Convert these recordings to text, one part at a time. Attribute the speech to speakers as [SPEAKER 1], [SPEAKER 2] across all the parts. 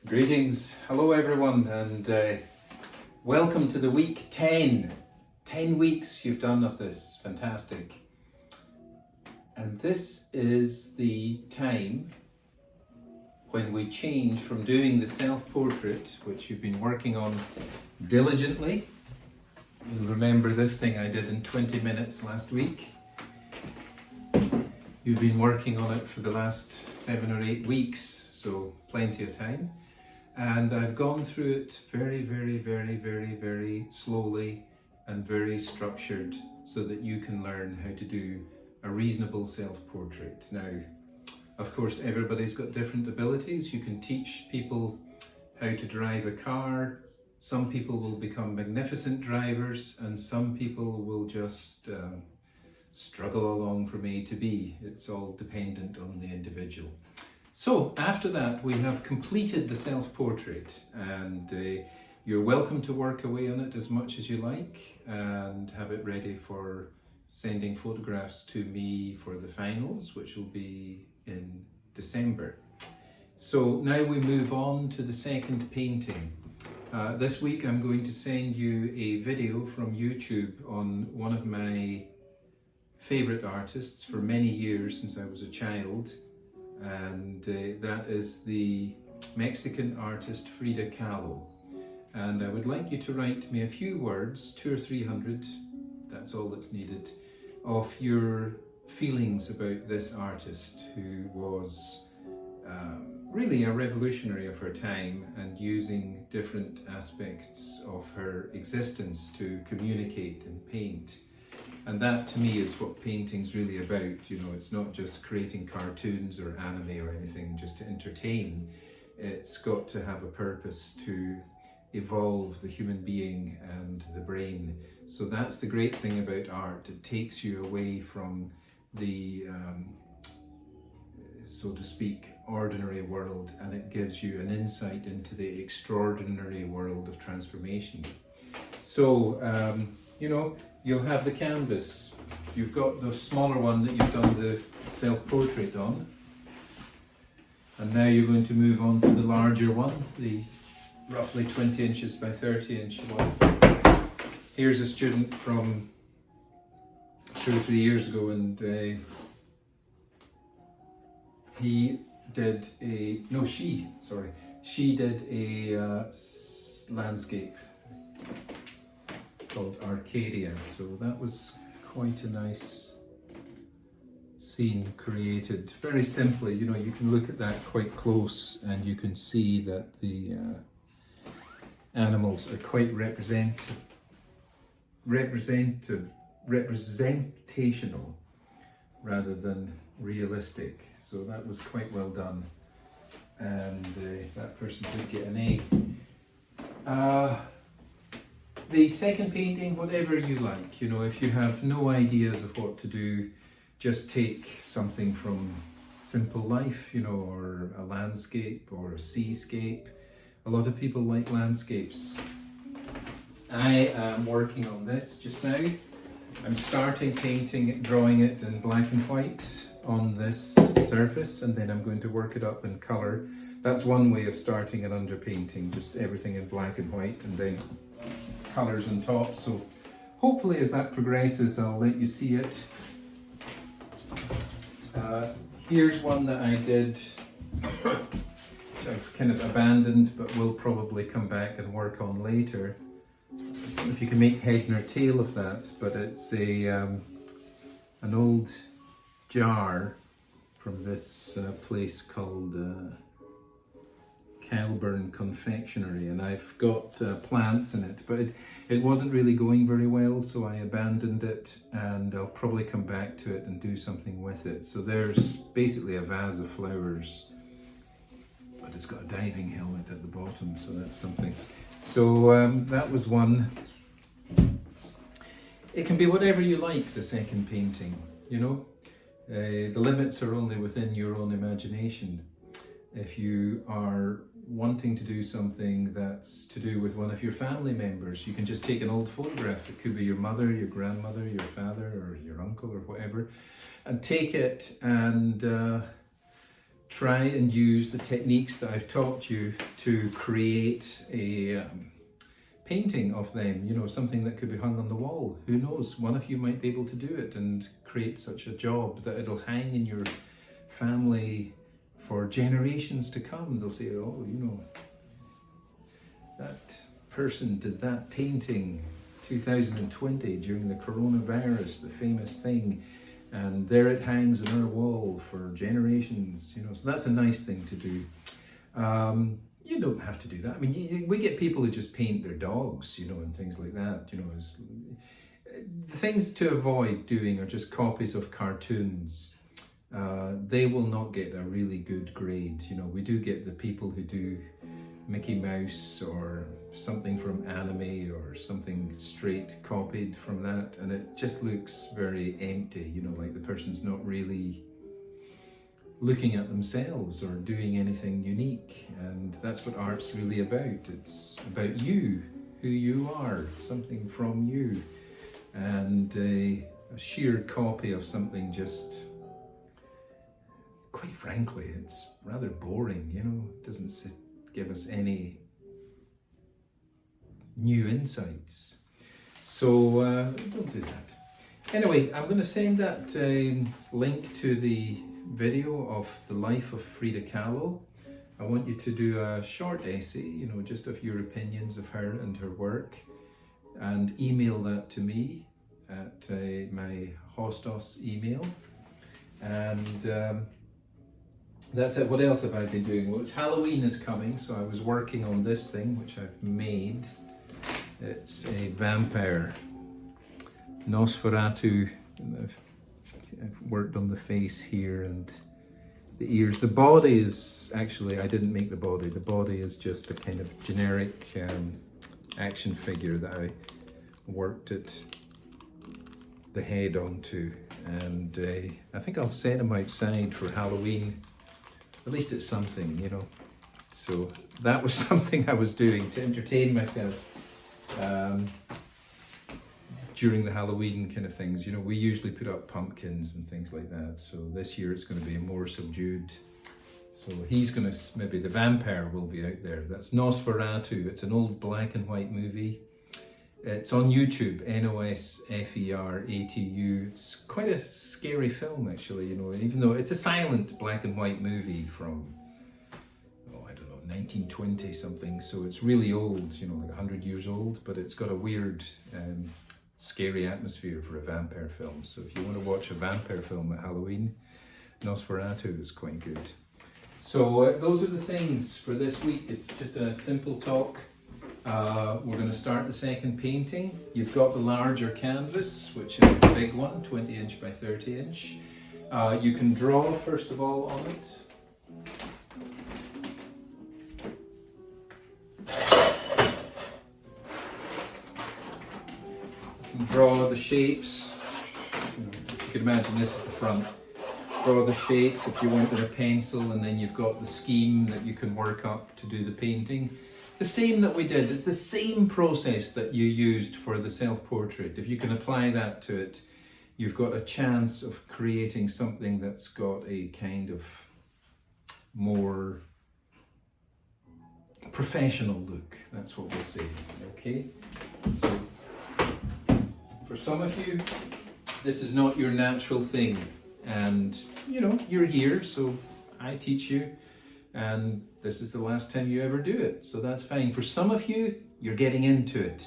[SPEAKER 1] Greetings, hello everyone, and welcome to the week 10. 10 weeks you've done of this, fantastic. And this is the time when we change from doing the self-portrait, which you've been working on diligently. You'll remember this thing I did in 20 minutes last week. You've been working on it for the last 7 or 8 weeks, so plenty of time. And I've gone through it very slowly and very structured so that you can learn how to do a reasonable self-portrait. Now, of course, everybody's got different abilities. You can teach people how to drive a car. Some people will become magnificent drivers, and some people will just struggle along from A to B. It's all dependent on the individual. So after that, we have completed the self-portrait, and you're welcome to work away on it as much as you like and have it ready for sending photographs to me for the finals, which will be in December. So now we move on to the second painting. This week I'm going to send you a video from YouTube on one of my favourite artists for many years since I was a child. And that is the Mexican artist Frida Kahlo. And I would like you to write me a few words, 200 or 300, that's all that's needed, of your feelings about this artist who was really a revolutionary of her time and using different aspects of her existence to communicate and paint. And that to me is what painting's really about. You know, it's not just creating cartoons or anime or anything just to entertain. It's got to have a purpose to evolve the human being and the brain. So that's the great thing about art. It takes you away from the, so to speak, ordinary world, and it gives you an insight into the extraordinary world of transformation. So, you know, you'll have the canvas. You've got the smaller one that you've done the self-portrait on. And now you're going to move on to the larger one, the roughly 20 inches by 30 inch one. Here's a student from 2 or 3 years ago, and she did a landscape called Arcadia, so that was quite a nice scene created very simply. You know, you can look at that quite close and you can see that the animals are quite representational rather than realistic, so that was quite well done, and that person did get an A. The second painting, whatever you like, you know, if you have no ideas of what to do, just take something from simple life, you know, or a landscape or a seascape. A lot of people like landscapes. I am working on this just now. I'm starting painting, drawing it in black and white on this surface, and then I'm going to work it up in colour. That's one way of starting an underpainting, just everything in black and white and then colours on top. So hopefully as that progresses I'll let you see it. Here's one that I did, which I've kind of abandoned but will probably come back and work on later. I don't know if you can make head nor tail of that, but it's a an old jar from this place called Calburn Confectionery, and I've got plants in it, but it wasn't really going very well, so I abandoned it, and I'll probably come back to it and do something with it. So there's basically a vase of flowers, but it's got a diving helmet at the bottom, so that's something. So that was one. It can be whatever you like, the second painting, you know. The limits are only within your own imagination. If you are wanting to do something that's to do with one of your family members, you can just take an old photograph. It could be your mother, your grandmother, your father, or your uncle, or whatever, and take it and try and use the techniques that I've taught you to create a painting of them, you know, something that could be hung on the wall. Who knows, one of you might be able to do it and create such a job that it'll hang in your family for generations to come. They'll say, oh, you know, that person did that painting 2020 during the coronavirus, the famous thing, and there it hangs on our wall for generations, you know. So that's a nice thing to do. You don't have to do that. I mean, we get people who just paint their dogs, you know, and things like that, you know. The things to avoid doing are just copies of cartoons. They will not get a really good grade. You know, we do get the people who do Mickey Mouse or something from anime or something straight copied from that, and it just looks very empty, you know, like the person's not really looking at themselves or doing anything unique. And that's what art's really about. It's about you, who you are, something from you. And a sheer copy of something, just, quite frankly, it's rather boring, you know. It doesn't give us any new insights. So don't do that. Anyway, I'm going to send that link to the video of the life of Frida Kahlo. I want you to do a short essay, you know, just of your opinions of her and her work, and email that to me at my Hostos email. And that's it. What else have I been doing? Well, it's Halloween is coming, so I was working on this thing, which I've made. It's a vampire, Nosferatu. I've worked on the face here and the ears. The body is actually, I didn't make the body. The body is just a kind of generic action figure that I worked the head onto. And I think I'll set him outside for Halloween. At least it's something, you know. So that was something I was doing to entertain myself during the Halloween kind of things. You know, we usually put up pumpkins and things like that. So this year it's going to be more subdued. So he's going to, maybe the vampire will be out there. That's Nosferatu. It's an old black and white movie. It's on YouTube, Nosferatu. It's quite a scary film, actually, you know, even though it's a silent black and white movie from, oh, I don't know, 1920 something. So it's really old, you know, like 100 years old, but it's got a weird, scary atmosphere for a vampire film. So if you want to watch a vampire film at Halloween, Nosferatu is quite good. So those are the things for this week. It's just a simple talk. We're going to start the second painting. You've got the larger canvas, which is the big one, 20 inch by 30 inch. You can draw first of all on it. You can draw the shapes. If you can imagine, this is the front. Draw the shapes if you want with a pencil, and then you've got the scheme that you can work up to do the painting. The same that we did, it's the same process that you used for the self-portrait. If you can apply that to it, you've got a chance of creating something that's got a kind of more professional look. That's what we'll say, okay? So, for some of you, this is not your natural thing. And, you know, you're here, so I teach you. And this is the last time you ever do it, so that's fine. For some of you, you're getting into it.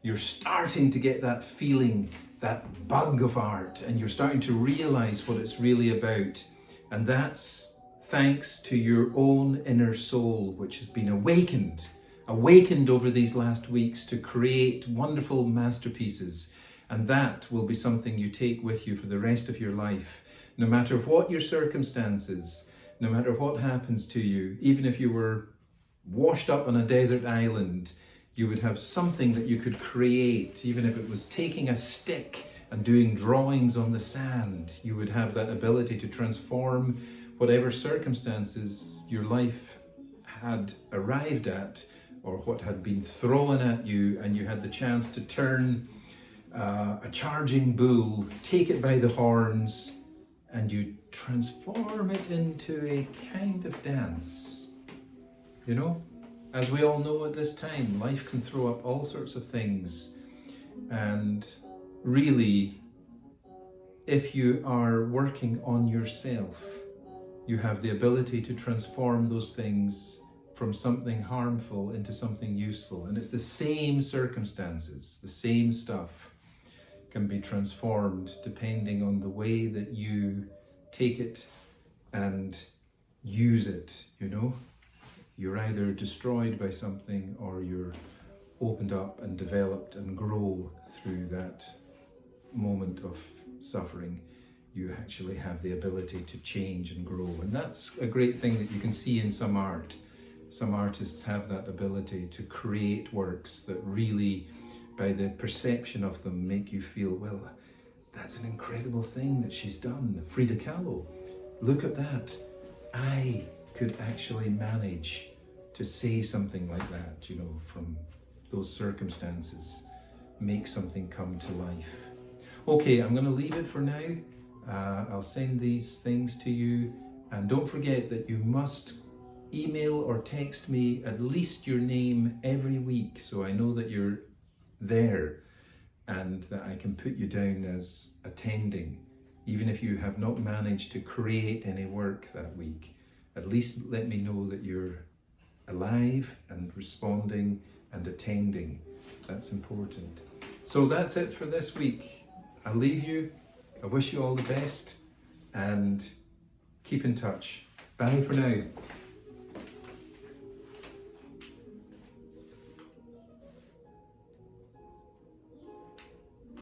[SPEAKER 1] You're starting to get that feeling, that bug of art, and you're starting to realize what it's really about. And that's thanks to your own inner soul, which has been awakened over these last weeks to create wonderful masterpieces. And that will be something you take with you for the rest of your life, no matter what your circumstances. No matter what happens to you, even if you were washed up on a desert island, you would have something that you could create. Even if it was taking a stick and doing drawings on the sand, you would have that ability to transform whatever circumstances your life had arrived at, or what had been thrown at you, and you had the chance to turn a charging bull, take it by the horns, and you transform it into a kind of dance. You know, as we all know at this time, life can throw up all sorts of things, and really, if you are working on yourself, you have the ability to transform those things from something harmful into something useful. And it's the same circumstances, the same stuff can be transformed depending on the way that you take it and use it, you know. You're either destroyed by something or you're opened up and developed and grow through that moment of suffering. You actually have the ability to change and grow. And that's a great thing that you can see in some art. Some artists have that ability to create works that really, by the perception of them, make you feel, well, that's an incredible thing that she's done. Frida Kahlo, look at that. I could actually manage to say something like that, you know, from those circumstances, make something come to life. Okay, I'm going to leave it for now. I'll send these things to you, and don't forget that you must email or text me at least your name every week so I know that you're there and that I can put you down as attending. Even if you have not managed to create any work that week, at least let me know that you're alive and responding and attending. That's important. So that's it for this week. I'll leave you. I wish you all the best and keep in touch. Bye for now.